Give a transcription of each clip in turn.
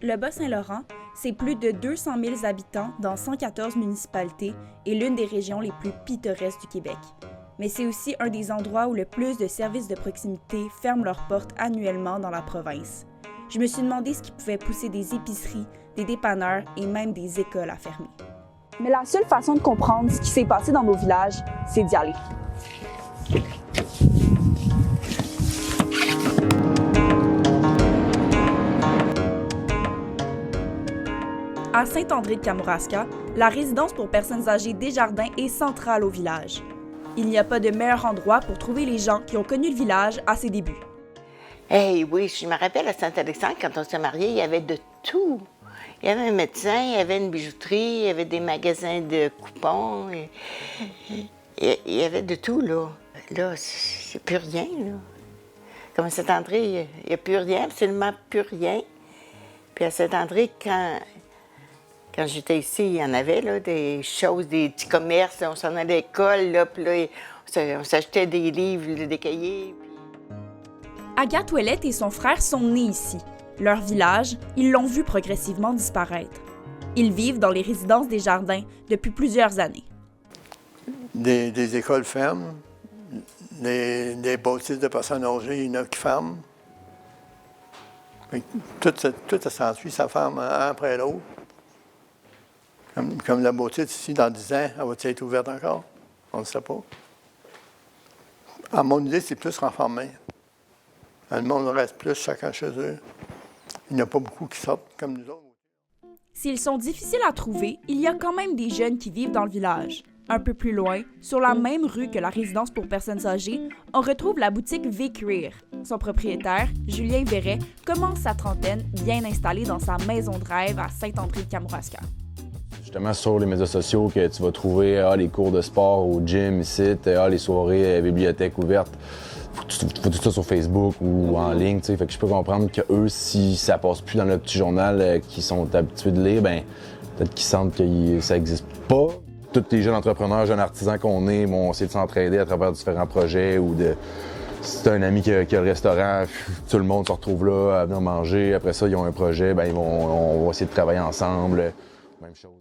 Le Bas-Saint-Laurent, c'est plus de 200 000 habitants dans 114 municipalités et l'une des régions les plus pittoresques du Québec. Mais c'est aussi un des endroits où le plus de services de proximité ferment leurs portes annuellement dans la province. Je me suis demandé ce qui pouvait pousser des épiceries, des dépanneurs et même des écoles à fermer. Mais la seule façon de comprendre ce qui s'est passé dans nos villages, c'est d'y aller. À Saint-André-de-Kamouraska, la résidence pour personnes âgées Desjardins est centrale au village. Il n'y a pas de meilleur endroit pour trouver les gens qui ont connu le village à ses débuts. Hey, oui, je me rappelle à Saint-Alexandre, quand on s'est mariés, il y avait de tout. Il y avait un médecin, il y avait une bijouterie, il y avait des magasins de coupons. Il y avait de tout, là. Là, c'est plus rien, là. Comme à Saint-André, il n'y a plus rien, absolument plus rien. Puis à Saint-André, quand j'étais ici, il y en avait là, des choses, des petits commerces. On s'en allait à l'école, là, puis là, on s'achetait des livres, des cahiers. Puis... Agathe Ouellette et son frère sont nés ici. Leur village, ils l'ont vu progressivement disparaître. Ils vivent dans les résidences Desjardins depuis plusieurs années. Des écoles ferment, des bâtisses de personnes âgées, il y en a qui ferment. Tout s'ensuit, ça ferme un après l'autre. Comme la bâtisse ici, dans 10 ans, elle va-t-elle être ouverte encore? On ne sait pas. À mon idée, c'est plus renfermé. Le monde reste plus chacun chez eux. Il n'y en a pas beaucoup qui sortent comme nous autres. S'ils sont difficiles à trouver, il y a quand même des jeunes qui vivent dans le village. Un peu plus loin, sur la même rue que la résidence pour personnes âgées, on retrouve la boutique Vic-Rear. Son propriétaire, Julien Verret, commence sa trentaine bien installé dans sa maison de rêve à Saint-André-de-Kamouraska. Justement, sur les médias sociaux, que tu vas trouver les cours de sport au gym ici, les soirées bibliothèque ouverte. Faut tout ça sur Facebook ou en ligne, tu sais. Fait que je peux comprendre qu'eux, si ça passe plus dans le petit journal qu'ils sont habitués de lire, ben peut-être qu'ils sentent que ça n'existe pas. Tous les jeunes entrepreneurs, jeunes artisans qu'on est, vont essayer de s'entraider à travers différents projets ou de... Si t'as un ami qui a le restaurant, tout le monde se retrouve là à venir manger. Après ça, ils ont un projet, ben on va essayer de travailler ensemble. Même chose.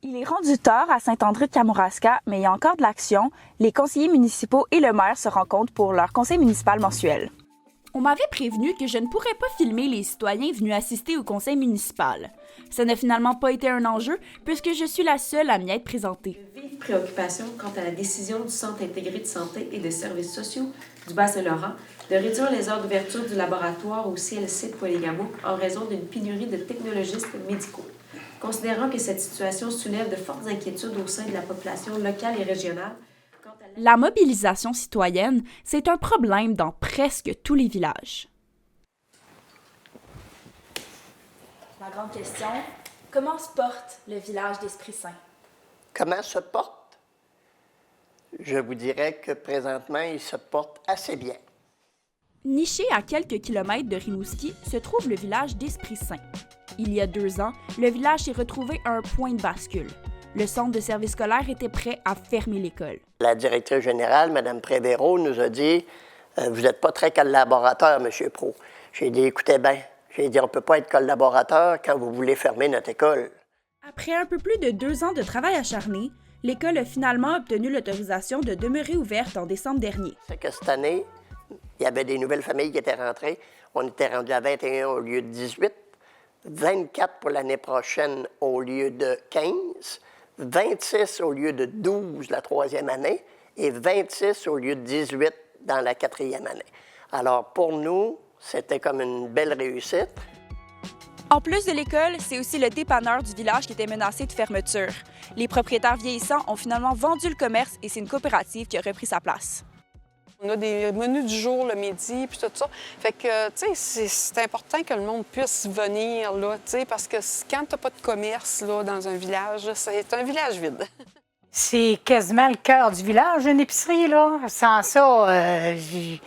Il est rendu tard à Saint-André-de-Kamouraska, mais il y a encore de l'action. Les conseillers municipaux et le maire se rencontrent pour leur conseil municipal mensuel. On m'avait prévenu que je ne pourrais pas filmer les citoyens venus assister au conseil municipal. Ça n'a finalement pas été un enjeu, puisque je suis la seule à m'y être présentée. Vive préoccupation quant à la décision du Centre intégré de santé et de services sociaux du Bas-Saint-Laurent de réduire les heures d'ouverture du laboratoire au CLC de Poiligamou en raison d'une pénurie de technologistes médicaux. Considérant que cette situation soulève de fortes inquiétudes au sein de la population locale et régionale. La mobilisation citoyenne, c'est un problème dans presque tous les villages. La grande question, comment se porte le village d'Esprit-Saint? Comment se porte? Je vous dirais que présentement, il se porte assez bien. Niché à quelques kilomètres de Rimouski se trouve le village d'Esprit-Saint. Il y a 2 ans, le village s'est retrouvé à un point de bascule. Le centre de service scolaire était prêt à fermer l'école. La directrice générale, Mme Prévéraud, nous a dit « Vous n'êtes pas très collaborateur, M. Pro. » J'ai dit « Écoutez bien, j'ai dit on ne peut pas être collaborateur quand vous voulez fermer notre école. » Après un peu plus de 2 ans de travail acharné, l'école a finalement obtenu l'autorisation de demeurer ouverte en décembre dernier. C'est que cette année, il y avait des nouvelles familles qui étaient rentrées. On était rendu à 21 au lieu de 18, 24 pour l'année prochaine au lieu de 15, 26 au lieu de 12 la 3e année et 26 au lieu de 18 dans la 4e année. Alors, pour nous, c'était comme une belle réussite. En plus de l'école, c'est aussi le dépanneur du village qui était menacé de fermeture. Les propriétaires vieillissants ont finalement vendu le commerce et c'est une coopérative qui a repris sa place. On a des menus du jour, le midi, puis tout ça. Fait que, tu sais, c'est important que le monde puisse venir, là, tu sais, parce que quand t'as pas de commerce, là, dans un village, c'est un village vide. C'est quasiment le cœur du village, une épicerie, là. Sans ça, il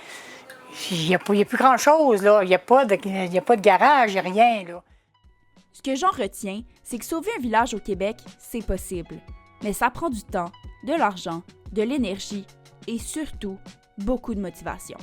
n'y a plus grand-chose, là. Il n'y a pas de garage, il n'y a rien, là. Ce que j'en retiens, c'est que sauver un village au Québec, c'est possible. Mais ça prend du temps, de l'argent, de l'énergie et surtout, beaucoup de motivation.